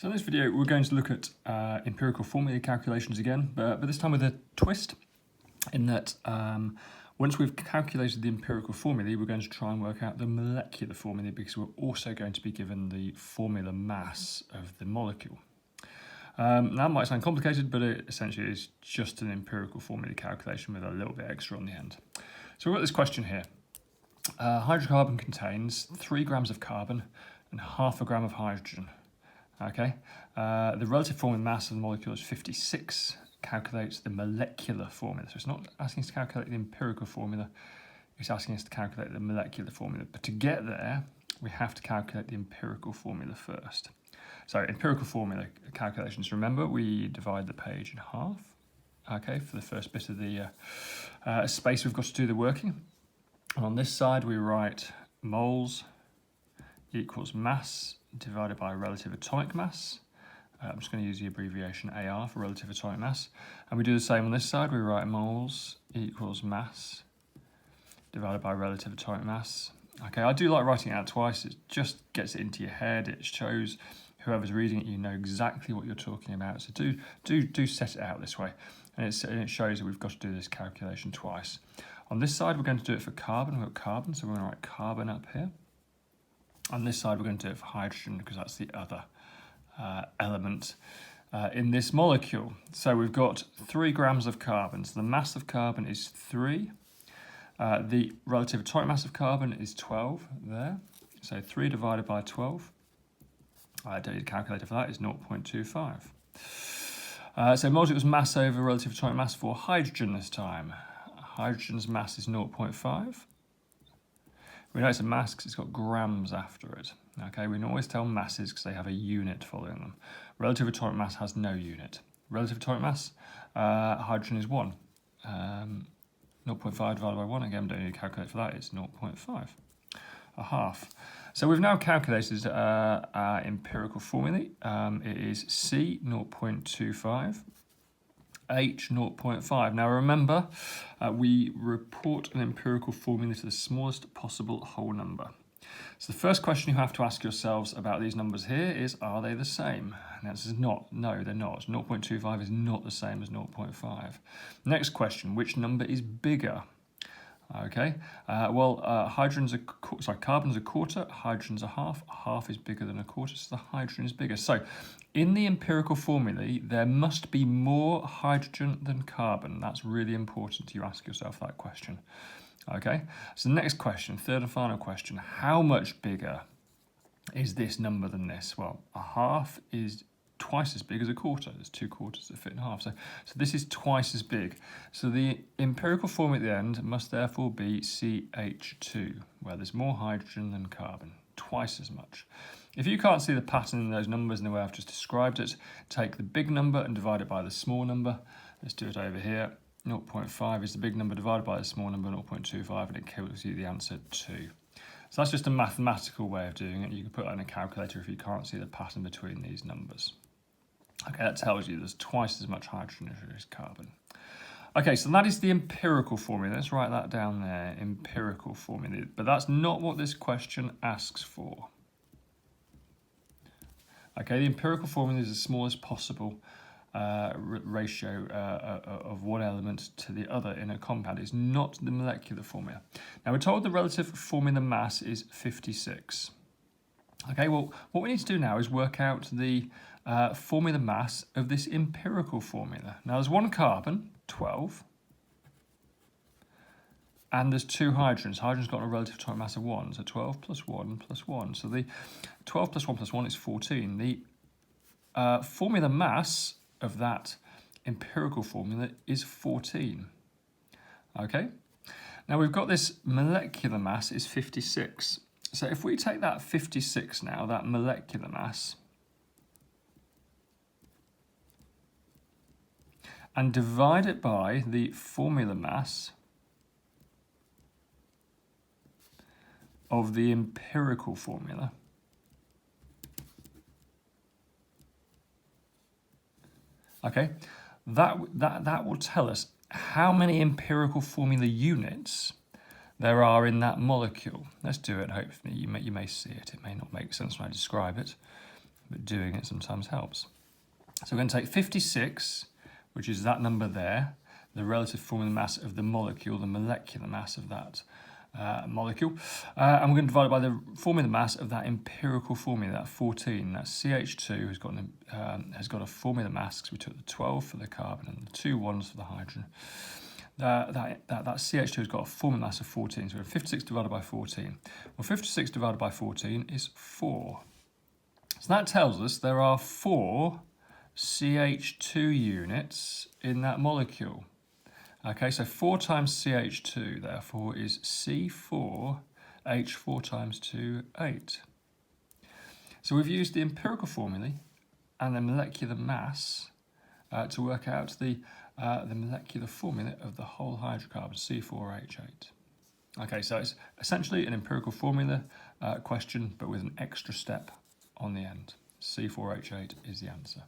So in this video, we're going to look at empirical formulae calculations again, but this time with a twist, in that once we've calculated the empirical formulae, we're going to try and work out the molecular formulae, because we're also going to be given the formula mass of the molecule. That might sound complicated, but it essentially is just an empirical formulae calculation with a little bit extra on the end. So we've got this question here. Hydrocarbon contains 3 grams of carbon and half a gram of hydrogen. Okay, the relative formula mass of the molecule is 56. Calculates the molecular formula. So it's not asking us to calculate the empirical formula, it's asking us to calculate the molecular formula. But to get there, we have to calculate the empirical formula first. So empirical formula calculations, remember, we divide the page in half, okay, for the first bit of the space we've got to do the working. And on this side, we write moles equals mass divided by relative atomic mass. I'm just going to use the abbreviation AR for relative atomic mass. And we do the same on this side. We write moles equals mass divided by relative atomic mass. Okay, I do like writing it out twice. It just gets it into your head. It shows whoever's reading it, you know exactly what you're talking about. So do set it out this way. And it shows that we've got to do this calculation twice. On this side, we're going to do it for carbon. We've got carbon, so we're going to write carbon up here. On this side, we're going to do it for hydrogen, because that's the other element in this molecule. So we've got 3 grams of carbon. So the mass of carbon is 3. The relative atomic mass of carbon is 12 there. So 3 divided by 12, I don't need a calculator for that, is 0.25. So moles equals mass over relative atomic mass for hydrogen this time. Hydrogen's mass is 0.5. We know it's a mass because it's got grams after it. Okay, we can always tell masses because they have a unit following them. Relative atomic mass has no unit. Relative atomic mass, hydrogen is 1. 0.5 divided by 1, again, don't need to calculate for that, it's 0.5, a half. So we've now calculated our empirical formulae. It is C, 0.25. H 0.5. Now remember, we report an empirical formula to the smallest possible whole number. So the first question you have to ask yourselves about these numbers here is, are they the same? And the answer is not. No, they're not. 0.25 is not the same as 0.5. Next question, which number is bigger? Okay, carbon's a quarter, hydrogen's a half. Half is bigger than a quarter, so the hydrogen is bigger. So in the empirical formulae, there must be more hydrogen than carbon. That's really important you ask yourself that question. Okay, so the next question, third and final question, how much bigger is this number than this? Well, a half is twice as big as a quarter. There's 2 quarters that fit in half. So this is twice as big. So the empirical formula at the end must therefore be CH2, where there's more hydrogen than carbon, twice as much. If you can't see the pattern in those numbers in the way I've just described it, take the big number and divide it by the small number. Let's do it over here. 0.5 is the big number divided by the small number, 0.25, and it gives you the answer 2. So that's just a mathematical way of doing it. You can put that in a calculator if you can't see the pattern between these numbers. Okay, that tells you there's twice as much hydrogen as there is carbon. Okay, so that is the empirical formula. Let's write that down there, empirical formula. But that's not what this question asks for. Okay, the empirical formula is the smallest possible ratio of one element to the other in a compound. It's not the molecular formula. Now we're told the relative formula mass is 56. Okay, well, what we need to do now is work out the formula mass of this empirical formula. Now there's 1 carbon, 12, and there's 2 hydrogens. Hydrogen's got a relative atomic mass of 1, so 12 plus 1 plus 1. So the 12 plus 1 plus 1 is 14. The formula mass of that empirical formula is 14. Okay, now we've got this molecular mass is 56. So if we take that 56 now, that molecular mass, and divide it by the formula mass of the empirical formula, okay, that will tell us how many empirical formula units there are in that molecule. Let's do it, hopefully you may see it. It may not make sense when I describe it. but doing it sometimes helps. So we're going to take 56, which is that number there, the relative formula mass of the molecule, the molecular mass of that molecule, and we're going to divide it by the formula mass of that empirical formula, that 14. That CH2 has got a formula mass, because we took the 12 for the carbon and the 2 1s for the hydrogen. That CH2 has got a formula mass of 14, so we have 56 divided by 14. Well, 56 divided by 14 is 4. So that tells us there are 4 CH2 units in that molecule. Okay, so 4 times CH2, therefore, is C4H4 times 2, 8. So we've used the empirical formulae and the molecular mass to work out the molecular formula of the whole hydrocarbon, C4H8. Okay, so it's essentially an empirical formula question, but with an extra step on the end. C4H8 is the answer.